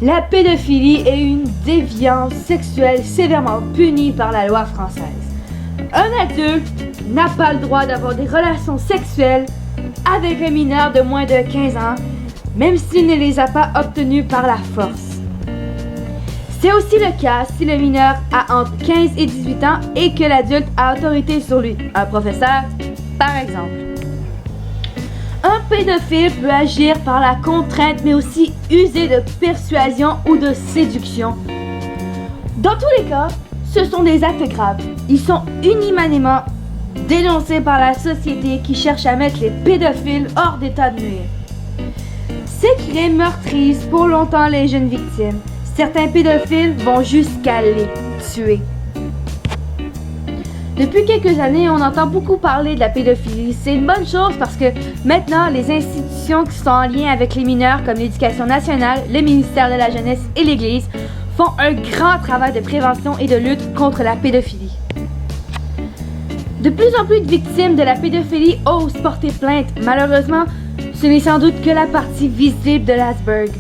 La pédophilie est une déviance sexuelle sévèrement punie par la loi française. Un adulte n'a pas le droit d'avoir des relations sexuelles avec un mineur de moins de 15 ans, même s'il ne les a pas obtenues par la force. C'est aussi le cas si le mineur a entre 15 et 18 ans et que l'adulte a autorité sur lui, un professeur, par exemple. Un pédophile peut agir par la contrainte, mais aussi user de persuasion ou de séduction. Dans tous les cas, ce sont des actes graves. Ils sont unanimement dénoncés par la société qui cherche à mettre les pédophiles hors d'état de nuire. Ces crimes meurtrissent pour longtemps les jeunes victimes. Certains pédophiles vont jusqu'à les tuer. Depuis quelques années, on entend beaucoup parler de la pédophilie. C'est une bonne chose parce que maintenant, les institutions qui sont en lien avec les mineurs, comme l'Éducation nationale, le ministère de la Jeunesse et l'Église, font un grand travail de prévention et de lutte contre la pédophilie. De plus en plus de victimes de la pédophilie osent porter plainte. Malheureusement, ce n'est sans doute que la partie visible de l'iceberg.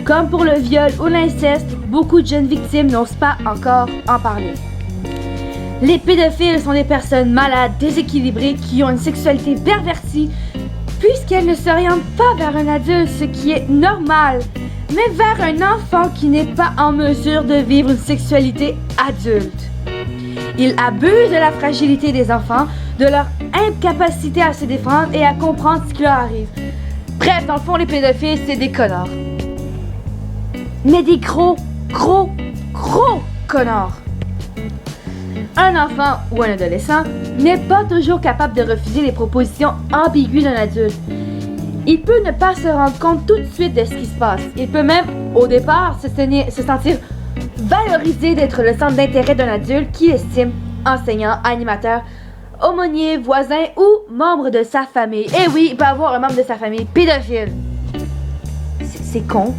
Comme pour le viol ou l'inceste, beaucoup de jeunes victimes n'osent pas encore en parler. Les pédophiles sont des personnes malades, déséquilibrées, qui ont une sexualité pervertie, puisqu'elles ne s'orientent pas vers un adulte, ce qui est normal, mais vers un enfant qui n'est pas en mesure de vivre une sexualité adulte. Ils abusent de la fragilité des enfants, de leur incapacité à se défendre et à comprendre ce qui leur arrive. Bref, dans le fond, les pédophiles, c'est des connards. Mais des gros connards. Un enfant ou un adolescent n'est pas toujours capable de refuser les propositions ambiguës d'un adulte. Il peut ne pas se rendre compte tout de suite de ce qui se passe. Il peut même, au départ, se sentir valorisé d'être le centre d'intérêt d'un adulte qui estime enseignant, animateur, aumônier, voisin ou membre de sa famille. Et oui, il peut avoir un membre de sa famille pédophile. C'est con.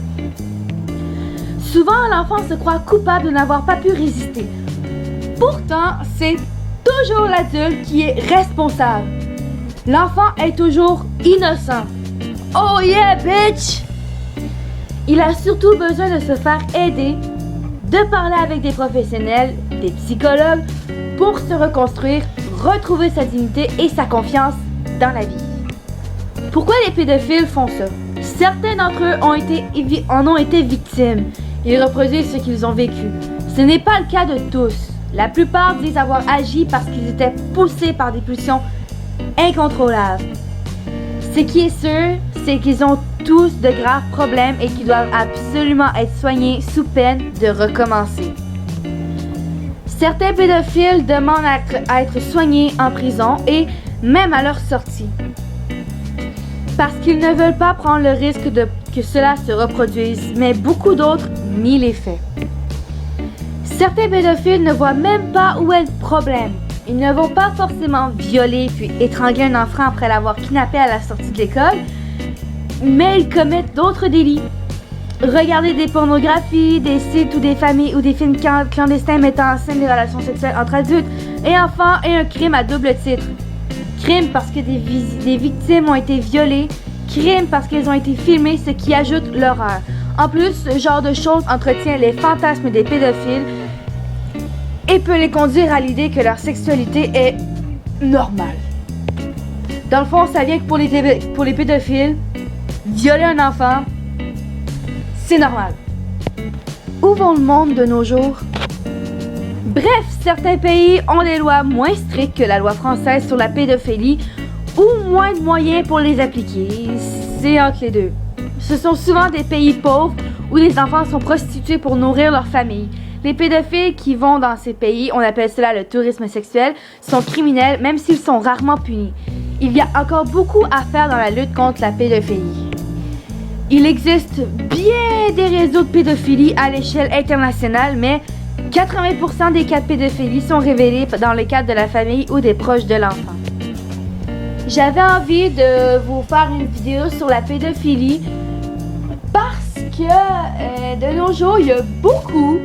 Souvent, l'enfant se croit coupable de n'avoir pas pu résister. Pourtant, c'est toujours l'adulte qui est responsable. L'enfant est toujours innocent. Oh yeah, bitch! Il a surtout besoin de se faire aider, de parler avec des professionnels, des psychologues, pour se reconstruire, retrouver sa dignité et sa confiance dans la vie. Pourquoi les pédophiles font ça? Certains d'entre eux en ont été victimes. Ils reproduisent ce qu'ils ont vécu. Ce n'est pas le cas de tous. La plupart disent avoir agi parce qu'ils étaient poussés par des pulsions incontrôlables. Ce qui est sûr, c'est qu'ils ont tous de graves problèmes et qu'ils doivent absolument être soignés sous peine de recommencer. Certains pédophiles demandent à être soignés en prison et même à leur sortie. Parce qu'ils ne veulent pas prendre le risque que cela se reproduise, mais beaucoup d'autres nient les faits. Certains pédophiles ne voient même pas où est le problème. Ils ne vont pas forcément violer puis étrangler un enfant après l'avoir kidnappé à la sortie de l'école, mais ils commettent d'autres délits. Regarder des pornographies, des sites ou des familles ou des films clandestins mettant en scène des relations sexuelles entre adultes et enfants est un crime à double titre. Crime parce que des victimes ont été violées, crime parce qu'elles ont été filmées, ce qui ajoute l'horreur. En plus, ce genre de choses entretient les fantasmes des pédophiles et peut les conduire à l'idée que leur sexualité est normale. Dans le fond, ça vient que pour les pédophiles, violer un enfant, c'est normal. Où va le monde de nos jours? Bref, certains pays ont des lois moins strictes que la loi française sur la pédophilie ou moins de moyens pour les appliquer. C'est entre les deux. Ce sont souvent des pays pauvres où les enfants sont prostitués pour nourrir leur famille. Les pédophiles qui vont dans ces pays, on appelle cela le tourisme sexuel, sont criminels même s'ils sont rarement punis. Il y a encore beaucoup à faire dans la lutte contre la pédophilie. Il existe bien des réseaux de pédophilie à l'échelle internationale, mais 80% des cas de pédophilie sont révélés dans le cadre de la famille ou des proches de l'enfant. J'avais envie de vous faire une vidéo sur la pédophilie parce que de nos jours, il y a beaucoup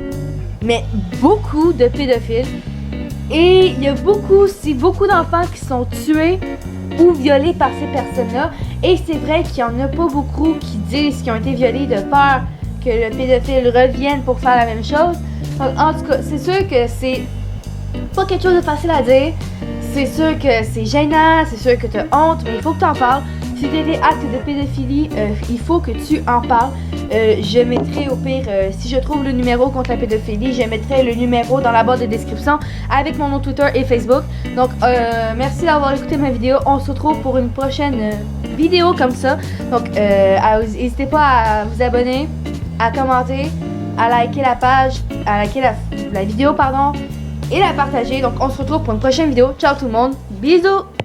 de pédophiles et il y a beaucoup d'enfants qui sont tués ou violés par ces personnes-là. Et c'est vrai qu'il n'y en a pas beaucoup qui disent qu'ils ont été violés de peur que le pédophile revienne pour faire la même chose. Donc, en tout cas, c'est sûr que c'est pas quelque chose de facile à dire. C'est sûr que c'est gênant, c'est sûr que tu as honte, mais il faut que tu en parles. Si tu as des actes de pédophilie, il faut que tu en parles. Je mettrai au pire, si je trouve le numéro contre la pédophilie, je mettrai le numéro dans la barre de description avec mon nom Twitter et Facebook. Donc, merci d'avoir écouté ma vidéo. On se retrouve pour une prochaine vidéo comme ça. Donc, n'hésitez pas à vous abonner, à commenter, à liker la page, à liker la vidéo, pardon, et la partager. Donc, on se retrouve pour une prochaine vidéo. Ciao tout le monde. Bisous!